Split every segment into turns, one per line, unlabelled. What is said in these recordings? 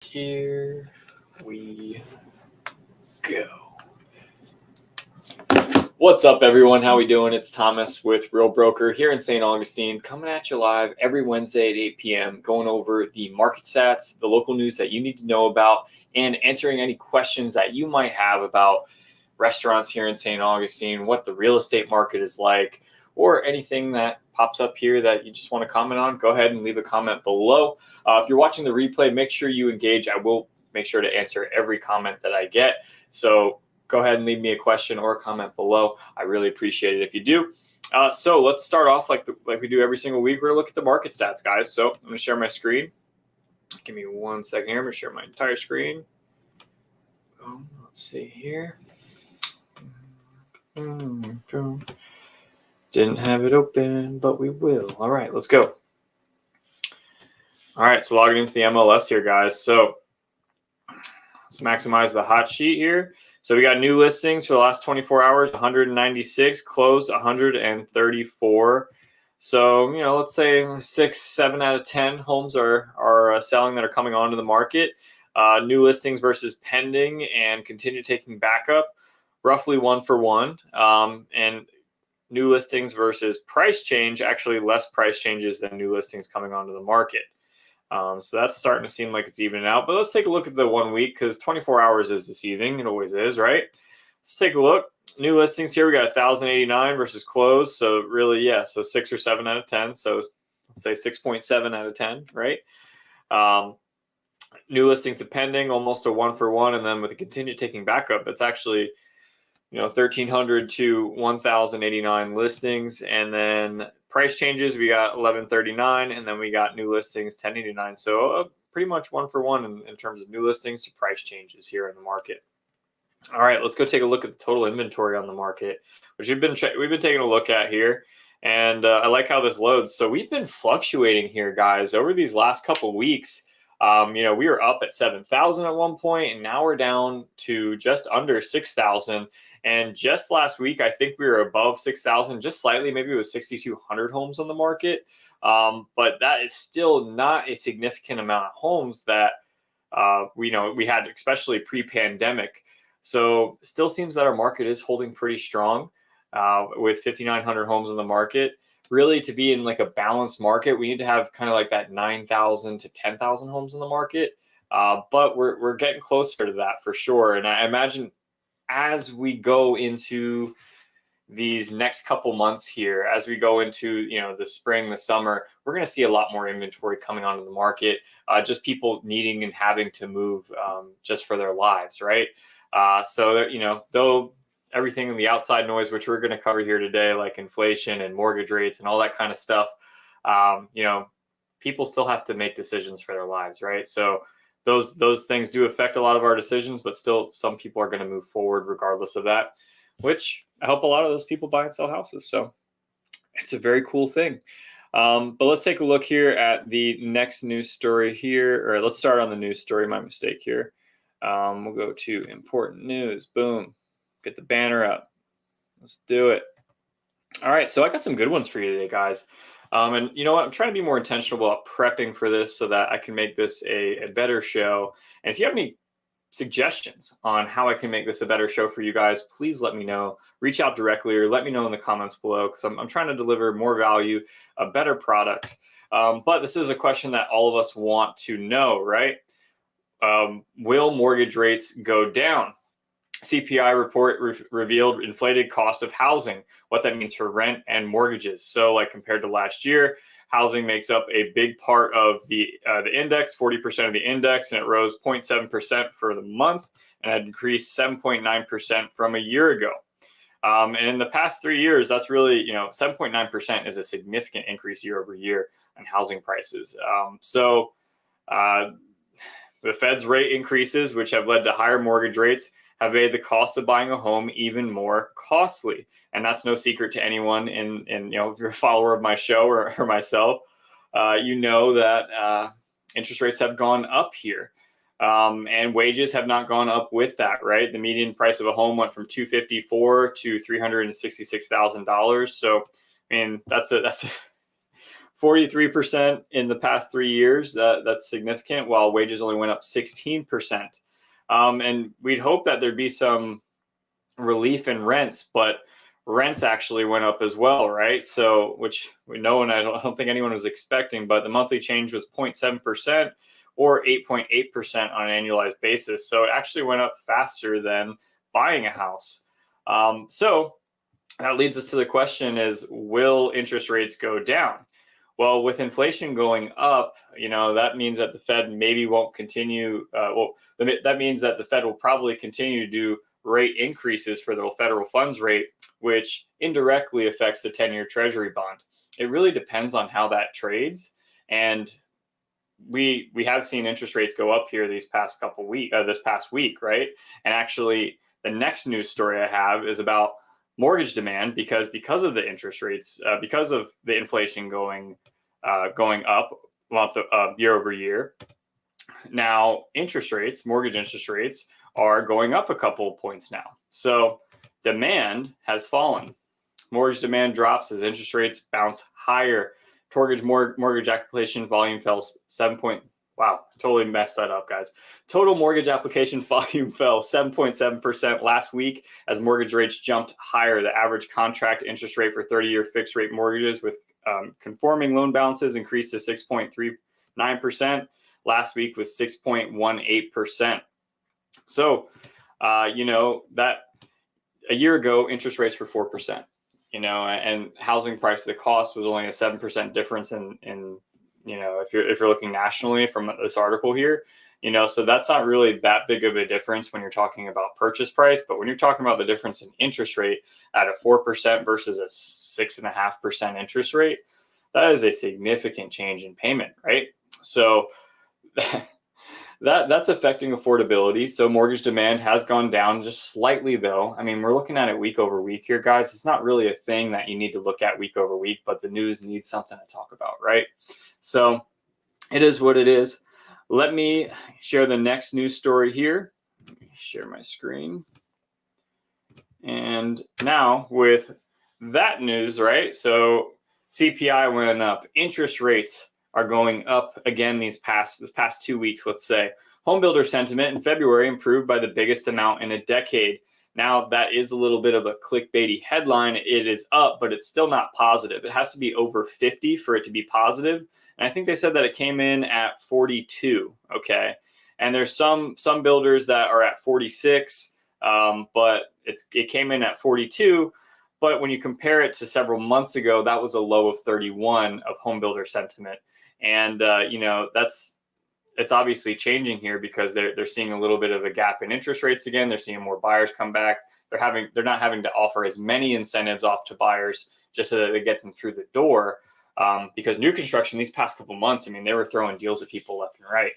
Here we go. What's up, everyone? How we doing? It's Thomas with Real Broker here in St. Augustine, coming at you live every Wednesday at 8 p.m., going over the market stats, the local news that you need to know about, and answering any questions that you might have about restaurants here in St. Augustine, what the real estate market is like, or anything that pops up here that you just want to comment on. Go ahead and leave a comment below. If you're watching the replay, make sure you engage. I will make sure to answer every comment that I get. So go ahead and leave me a question or a comment below. I really appreciate it if you do. So let's start off like we do every single week. We're going to look at the market stats, guys. So I'm going to share my screen. Give me 1 second here. I'm going to share my entire screen. Let's see here. Didn't have it open, but we will. All right, let's go. All right, so logging into the MLS here, guys. So let's maximize the hot sheet here. So we got new listings for the last 24 hours, 196, closed 134. So, let's say 6, 7 out of 10 homes are selling that are coming onto the market. New listings versus pending and continue taking backup, roughly 1 for 1. And new listings versus price change, actually less price changes than new listings coming onto the market. So that's starting to seem like it's evening out. But let's take a look at the 1 week, because 24 hours is deceiving. It always is, right? Let's take a look. New listings here, we got 1,089 versus closed. So really, yeah, so 6 or 7 out of 10. So let's say 6.7 out of 10, right? New listings to pending, almost a 1 for 1. And then with the continued taking backup, it's actually 1,300 to 1,089 listings, and then price changes, we got 1,139, and then we got new listings 1,089. So pretty much 1 for 1 in terms of new listings to price changes here in the market. All right, let's go take a look at the total inventory on the market, which we've been taking a look at here. And I like how this loads. So we've been fluctuating here, guys, over these last couple weeks. We were up at 7,000 at one point, and now we're down to just under 6,000. And just last week, I think we were above 6,000, just slightly. Maybe it was 6,200 homes on the market. But that is still not a significant amount of homes that we had, especially pre-pandemic. So still seems that our market is holding pretty strong with 5,900 homes in the market. Really, to be in like a balanced market, we need to have kind of like that 9,000 to 10,000 homes in the market. But we're getting closer to that for sure. And I imagine as we go into these next couple months here, as we go into the spring, the summer, we're going to see a lot more inventory coming onto the market. Just people needing and having to move just for their lives, right? So though everything in the outside noise, which we're going to cover here today, like inflation and mortgage rates and all that kind of stuff, people still have to make decisions for their lives, right? So those things do affect a lot of our decisions, but still some people are going to move forward regardless of that, which I hope a lot of those people buy and sell houses. So it's a very cool thing. But let's take a look here at the next news story here, or let's start on the news story. My mistake here. We'll go to important news. Boom. Get the banner up. Let's do it. All right. So I got some good ones for you today, guys. And you know what? I'm trying to be more intentional about prepping for this so that I can make this a better show. And if you have any suggestions on how I can make this a better show for you guys, please let me know. Reach out directly or let me know in the comments below, because I'm trying to deliver more value, a better product. But this is a question that all of us want to know, right? Will mortgage rates go down? CPI report revealed inflated cost of housing, what that means for rent and mortgages. So like compared to last year, housing makes up a big part of the index, 40% of the index, and it rose 0.7% for the month and had increased 7.9% from a year ago. And in the past 3 years, that's really, 7.9% is a significant increase year over year on housing prices. The Fed's rate increases, which have led to higher mortgage rates, have made the cost of buying a home even more costly. And that's no secret to anyone. And if you're a follower of my show or myself, that interest rates have gone up here. And wages have not gone up with that, right? The median price of a home went from $254,000 to $366,000. So, I mean, that's a 43% in the past 3 years. That's significant, while wages only went up 16%. And we'd hope that there'd be some relief in rents, but rents actually went up as well, right? So, which we know, and I don't think anyone was expecting, but the monthly change was 0.7% or 8.8% on an annualized basis. So it actually went up faster than buying a house. So that leads us to the question is, will interest rates go down? Well, with inflation going up, that means that the Fed maybe won't continue. That means that the Fed will probably continue to do rate increases for the federal funds rate, which indirectly affects the 10-year Treasury bond. It really depends on how that trades. And we have seen interest rates go up here this past week, right? And actually, the next news story I have is about mortgage demand, because of the interest rates, because of the inflation going up year over year. Now, mortgage interest rates are going up a couple of points now. So demand has fallen. Mortgage demand drops as interest rates bounce higher. Mortgage application volume fell totally messed that up, guys. Total mortgage application volume fell 7.7% last week as mortgage rates jumped higher. The average contract interest rate for 30-year fixed rate mortgages with conforming loan balances increased to 6.39%. Last week was 6.18%. So, that a year ago, interest rates were 4%, and housing price to cost was only a 7% difference in if you're looking nationally from this article here, so that's not really that big of a difference when you're talking about purchase price. But when you're talking about the difference in interest rate at a 4% versus a 6.5% interest rate, that is a significant change in payment, right? So that's affecting affordability. So mortgage demand has gone down just slightly, though. I mean, we're looking at it week over week here, guys. It's not really a thing that you need to look at week over week, but the news needs something to talk about, right? So it is what it is. Let me share the next news story here. Let me share my screen. And now with that news, right? So CPI went up. Interest rates are going up again this past 2 weeks, let's say. Homebuilder sentiment in February improved by the biggest amount in a decade. Now, that is a little bit of a clickbaity headline. It is up, but it's still not positive. It has to be over 50 for it to be positive. And I think they said that it came in at 42, okay? And there's some builders that are at 46, but it came in at 42. But when you compare it to several months ago, that was a low of 31 of homebuilder sentiment. And, it's obviously changing here because they're seeing a little bit of a gap in interest rates again. They're seeing more buyers come back. They're not having to offer as many incentives off to buyers just so that they get them through the door. Because new construction these past couple months, I mean, they were throwing deals at people left and right.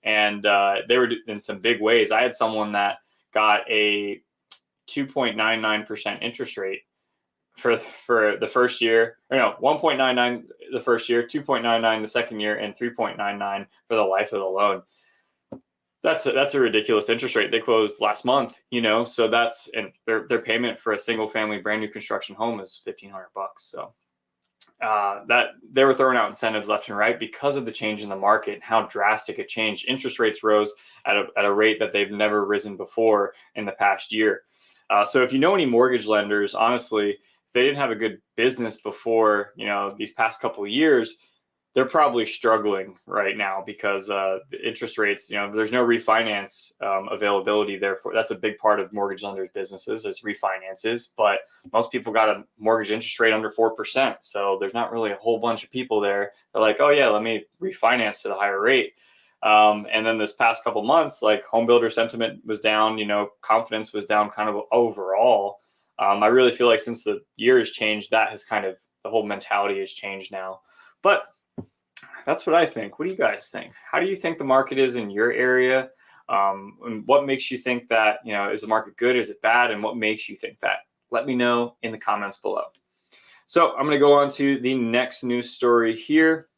And they were in some big ways. I had someone that got a 2.99% interest rate for the first year, 1.99 the first year, 2.99 the second year, and 3.99 for the life of the loan. That's a ridiculous interest rate. They closed last month, so and their payment for a single family brand new construction home is $1,500. So that they were throwing out incentives left and right because of the change in the market and how drastic it changed. Interest rates rose at a rate that they've never risen before in the past year. So if you know any mortgage lenders, honestly, they didn't have a good business before, these past couple of years, they're probably struggling right now because the interest rates, there's no refinance availability. Therefore, that's a big part of mortgage lenders' businesses is refinances. But most people got a mortgage interest rate under 4%. So there's not really a whole bunch of people there. They're like, oh, yeah, let me refinance to the higher rate. And then this past couple months, like homebuilder sentiment was down, confidence was down kind of overall. I really feel like since the year has changed, that has kind of the whole mentality has changed now. But that's what I think. What do you guys think? How do you think the market is in your area? And what makes you think that, is the market good? Is it bad? And what makes you think that? Let me know in the comments below. So I'm going to go on to the next news story here.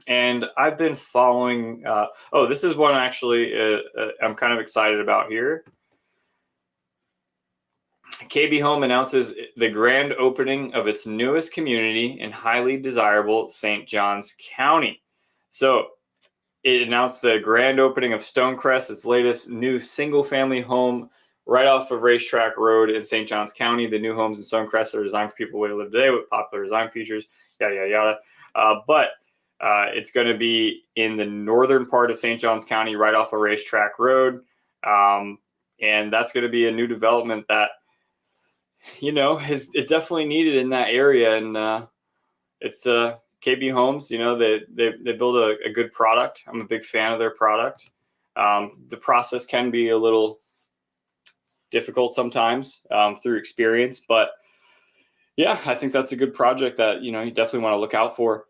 And I've been following, this is one actually I'm kind of excited about here. KB Home announces the grand opening of its newest community in highly desirable St. Johns County. So it announced the grand opening of Stonecrest, its latest new single-family home right off of Racetrack Road in St. Johns County. The new homes in Stonecrest are designed for people who live today with popular design features, yada, yada, yada. But it's going to be in the northern part of St. Johns County, right off of Racetrack Road. And that's going to be a new development that, it's definitely needed in that area. And it's KB Homes, they build a good product. I'm a big fan of their product. The process can be a little difficult sometimes through experience, but yeah, I think that's a good project that, you definitely want to look out for.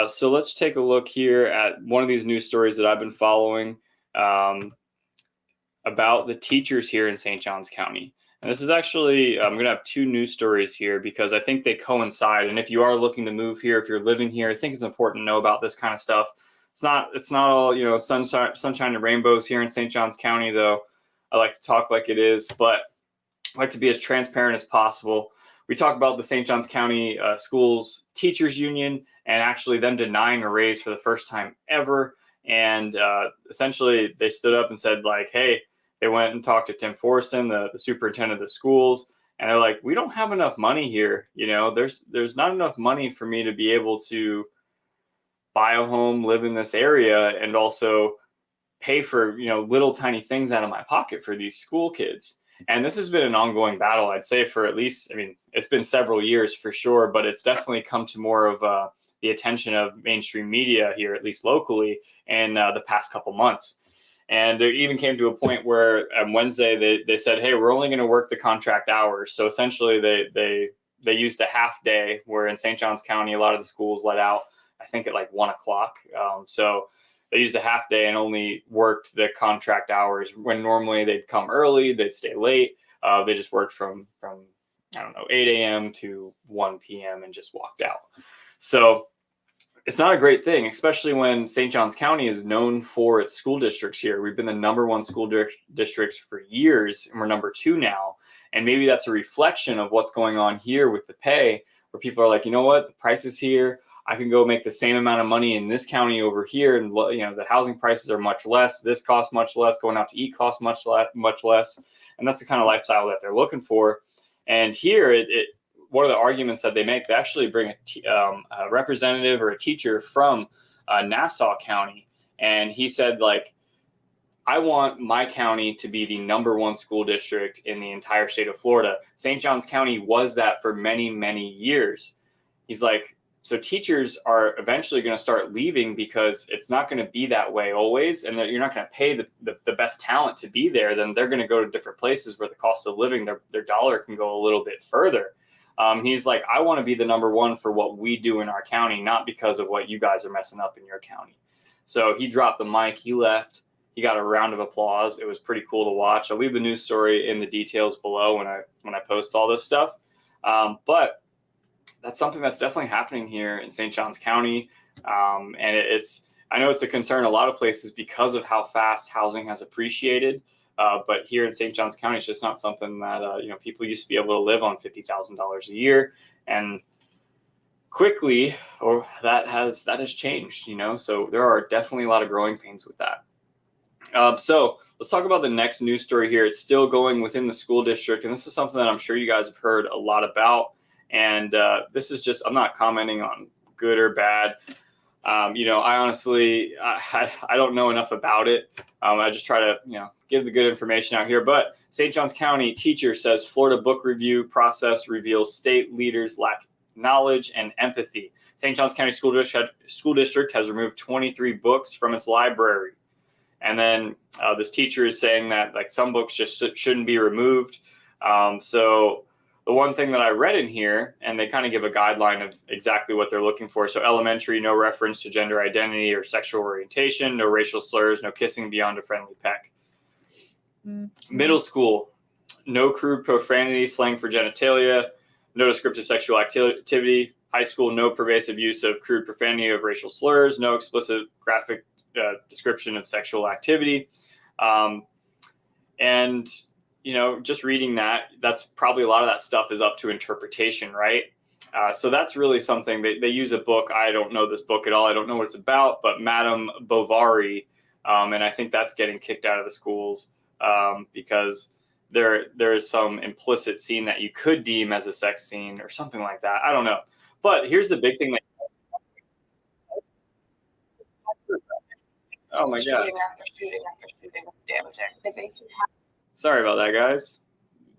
So let's take a look here at one of these news stories that I've been following about the teachers here in St. Johns County. And this is actually, I'm going to have two news stories here because I think they coincide. And if you are looking to move here, if you're living here, I think it's important to know about this kind of stuff. It's not all, sunshine and rainbows here in St. Johns County, though. I like to talk like it is, but I like to be as transparent as possible. We talk about the St. Johns County Schools Teachers Union and actually them denying a raise for the first time ever. And essentially they stood up and said, like, hey, they went and talked to Tim Forson, the superintendent of the schools, and they're like, we don't have enough money here. There's not enough money for me to be able to buy a home, live in this area, and also pay for, little tiny things out of my pocket for these school kids. And this has been an ongoing battle, I'd say, for at least, it's been several years for sure, but it's definitely come to more of the attention of mainstream media here, at least locally, in the past couple months. And it even came to a point where on Wednesday they said, hey, we're only going to work the contract hours. So essentially they used a half day, where in St. Johns County, a lot of the schools let out, I think, at like 1 o'clock. So they used a half day and only worked the contract hours when normally they'd come early, they'd stay late. They just worked from 8 a.m. to 1 p.m. and just walked out. So it's not a great thing, especially when St. Johns County is known for its school districts here. We've been the #1 school districts for years, and we're #2 now. And maybe that's a reflection of what's going on here with the pay, where people are like, you know what, the price is here. I can go make the same amount of money in this county over here, and the housing prices are much less. This costs much less. Going out to eat costs much less, and that's the kind of lifestyle that they're looking for. And here, one of the arguments that they make, they actually bring a representative or a teacher from Nassau County, and he said, like, I want my county to be the #1 school district in the entire state of Florida. St. Johns County was that for many, many years. He's like, so teachers are eventually going to start leaving because it's not going to be that way always, and that you're not going to pay the best talent to be there. Then they're going to go to different places where the cost of living, their dollar can go a little bit further. He's like, I want to be the #1 for what we do in our county, not because of what you guys are messing up in your county. So he dropped the mic, he left, he got a round of applause. It was pretty cool to watch. I'll leave the news story in the details below when I post all this stuff. But that's something that's definitely happening here in St. Johns County. And I know it's a concern a lot of places because of how fast housing has appreciated. But here in St. Johns County, it's just not something that, people used to be able to live on $50,000 a year. And quickly, that has changed, so there are definitely a lot of growing pains with that. So let's talk about the next news story here. It's still going within the school district, and this is something that I'm sure you guys have heard a lot about. And this is just, I'm not commenting on good or bad. I honestly, I don't know enough about it. I just try to, give the good information out here. But St. Johns County teacher says Florida book review process reveals state leaders lack knowledge and empathy. St. Johns County School District has removed 23 books from its library. And then this teacher is saying that like some books just shouldn't be removed. So the one thing that I read in here, and they kind of give a guideline of exactly what they're looking for. So elementary, no reference to gender identity or sexual orientation, no racial slurs, no kissing beyond a friendly peck. Mm-hmm. Middle school, no crude profanity, slang for genitalia, no descriptive sexual activity. High school, no pervasive use of crude profanity of racial slurs, no explicit graphic description of sexual activity. And just reading that's probably a lot of that stuff is up to interpretation, right? So that's really something they use a book. I don't know this book at all. I don't know what it's about, but Madame Bovary, and I think that's getting kicked out of the schools because there is some implicit scene that you could deem as a sex scene or something like that. I don't know. But here's the big thing that. Oh my God.
Shooting after shooting after shooting. It's damaging.
Sorry about that, guys.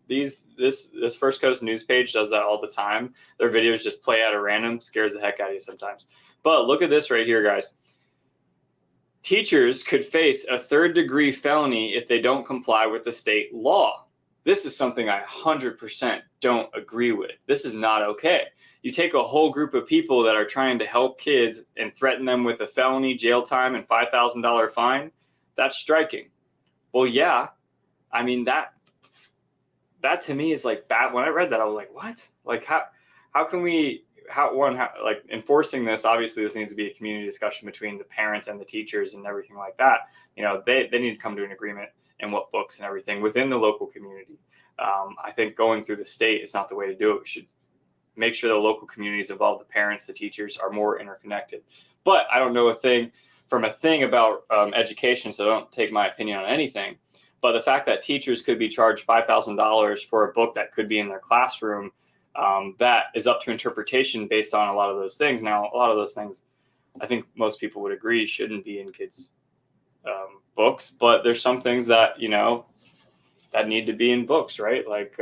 This First Coast news page does that all the time. Their videos just play out at random, scares the heck out of you sometimes. But look at this right here, guys. Teachers could face a 3rd-degree felony if they don't comply with the state law. This is something I 100% don't agree with. This is not okay. You take a whole group of people that are trying to help kids and threaten them with a felony, jail time, and $5,000 fine. That's striking. Well, yeah. I mean, that to me is like bad. When I read that, I was like, what? Like, how can we, like enforcing this? Obviously, this needs to be a community discussion between the parents and the teachers and everything like that. They need to come to an agreement and what books and everything within the local community. I think going through the state is not the way to do it. We should make sure the local communities involved, the parents, the teachers, are more interconnected. But I don't know a thing about education, so don't take my opinion on anything. But the fact that teachers could be charged $5,000 for a book that could be in their classroom, that is up to interpretation based on a lot of those things. Now, a lot of those things, I think most people would agree, shouldn't be in kids' books. But there's some things that, that need to be in books, right? Like,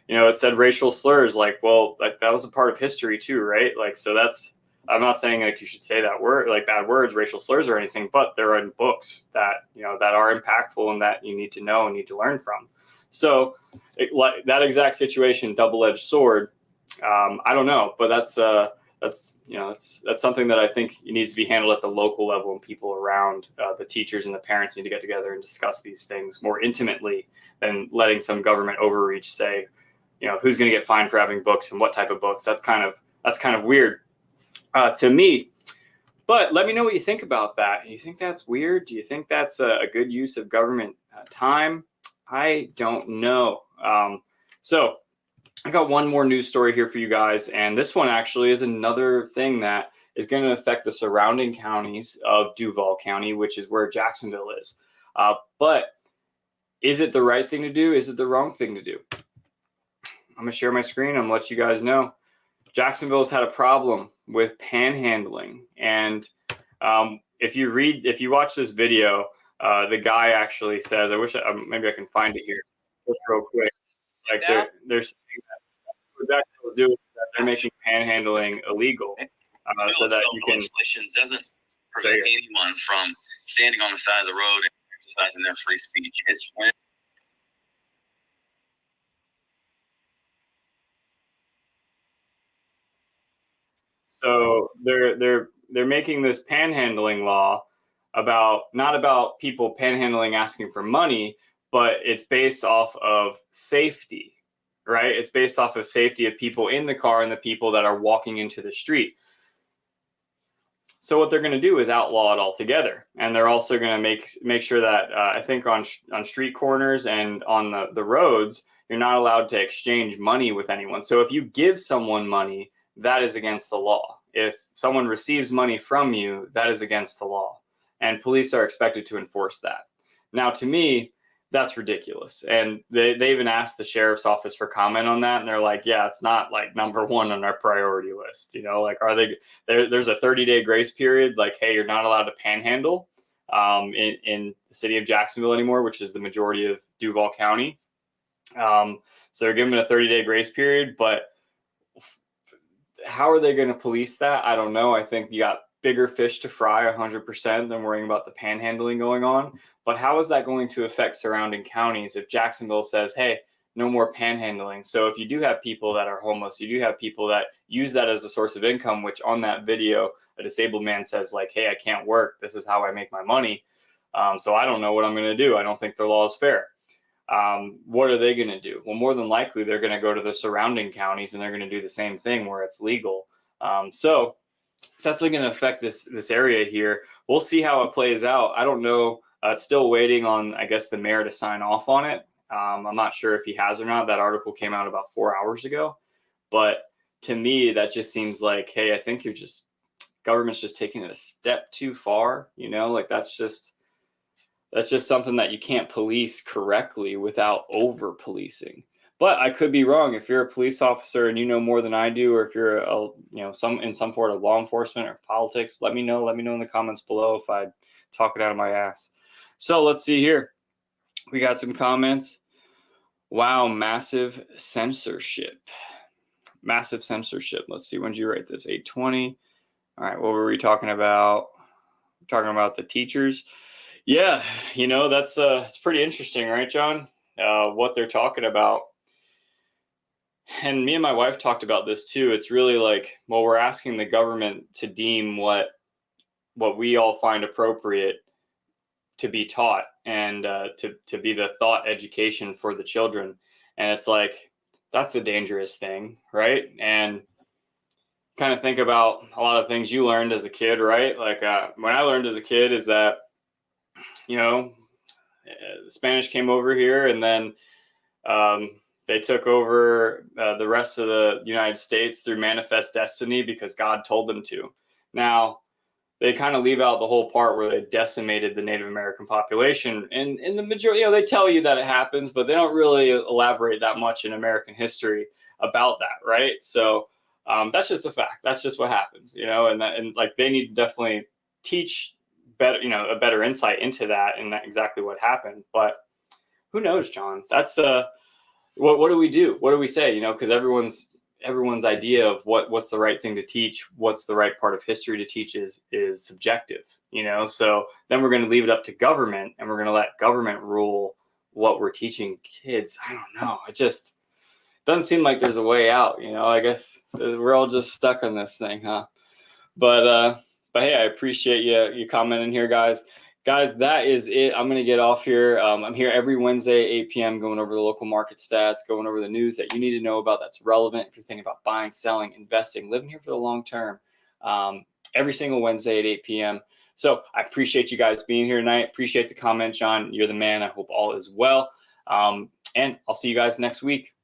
it said racial slurs. Like, well, like that was a part of history too, right? Like, so that's. I'm not saying like you should say that word, like bad words, racial slurs or anything, but they're in books that, that are impactful and that you need to know and need to learn from. So that exact situation, double-edged sword, I don't know, but that's something that I think needs to be handled at the local level, and people around the teachers and the parents need to get together and discuss these things more intimately than letting some government overreach say, who's going to get fined for having books and what type of books. That's kind of weird. To me, but let me know what you think about that. You think that's weird? Do you think that's a good use of government time? I don't know. So I got one more news story here for you guys, and this one actually is another thing that is going to affect the surrounding counties of Duval County, which is where Jacksonville is. But is it the right thing to do? Is it the wrong thing to do? I'm going to share my screen. I'm going to let you guys know. Jacksonville's had a problem with panhandling, and if you watch this video, the guy actually says, I wish maybe I can find it here just real quick. Like they're saying that what Jacksonville will do is that they're making panhandling illegal, so that you can.
Legislation doesn't prevent anyone from standing on the side of the road and exercising their free speech. It's when.
So they're making this panhandling law not about people panhandling asking for money, but it's based off of safety, right? It's based off of safety of people in the car and the people that are walking into the street. So what they're going to do is outlaw it altogether, and they're also going to make sure that I think on street corners and on the roads, you're not allowed to exchange money with anyone. So if you give someone money, that is against the law. If someone receives money from you, that is against the law, and police are expected to enforce that. Now, to me, that's ridiculous. And they even asked the sheriff's office for comment on that, and they're like, yeah, it's not like number one on our priority list. Like, are they there's a 30-day grace period, like, hey, you're not allowed to panhandle in the city of Jacksonville anymore, which is the majority of Duval County. So they're giving it a 30-day grace period, but how are they going to police that? I don't know. I think you got bigger fish to fry 100% than worrying about the panhandling going on. But how is that going to affect surrounding counties if Jacksonville says, hey, no more panhandling? So if you do have people that are homeless, you do have people that use that as a source of income, which on that video, a disabled man says like, hey, I can't work. This is how I make my money. So I don't know what I'm going to do. I don't think their law is fair. What are they going to do? Well, more than likely, they're going to go to the surrounding counties and they're going to do the same thing where it's legal. So it's definitely going to affect this area here. We'll see how it plays out. I don't know. It's still waiting on, I guess, the mayor to sign off on it. I'm not sure if he has or not. That article came out about 4 hours ago. But to me, that just seems like, hey, I think government's just taking it a step too far. Like that's just something that you can't police correctly without over policing. But I could be wrong. If you're a police officer and you know more than I do, or if you're in some sort of law enforcement or politics, let me know. Let me know in the comments below if I talk it out of my ass. So let's see here. We got some comments. Wow, massive censorship. Massive censorship. Let's see. When did you write this? 8:20. All right. What were we talking about? We're talking about the teachers. Yeah, that's it's pretty interesting, right, John? What they're talking about. And me and my wife talked about this too. It's really like, well, we're asking the government to deem what we all find appropriate to be taught and to be the thought education for the children. And it's like, that's a dangerous thing, right? And kind of think about a lot of things you learned as a kid, right? Like when I learned as a kid is that, Spanish came over here and then they took over the rest of the United States through manifest destiny because God told them to. Now, they kind of leave out the whole part where they decimated the Native American population. And in the majority, they tell you that it happens, but they don't really elaborate that much in American history about that, right? So that's just a fact. That's just what happens, and like they need to definitely teach better, a better insight into that and exactly what happened. But who knows, John? That's what do we do? What do we say? Because everyone's idea of what's the right thing to teach, what's the right part of history to teach is subjective, so then we're going to leave it up to government and we're going to let government rule what we're teaching kids. I don't know. It just doesn't seem like there's a way out. I guess we're all just stuck on this thing, huh? But hey, I appreciate you commenting here, guys. Guys, that is it. I'm going to get off here. I'm here every Wednesday, 8 p.m., going over the local market stats, going over the news that you need to know about that's relevant if you're thinking about buying, selling, investing, living here for the long term, every single Wednesday at 8 p.m. So I appreciate you guys being here tonight. Appreciate the comment, John. You're the man. I hope all is well. And I'll see you guys next week.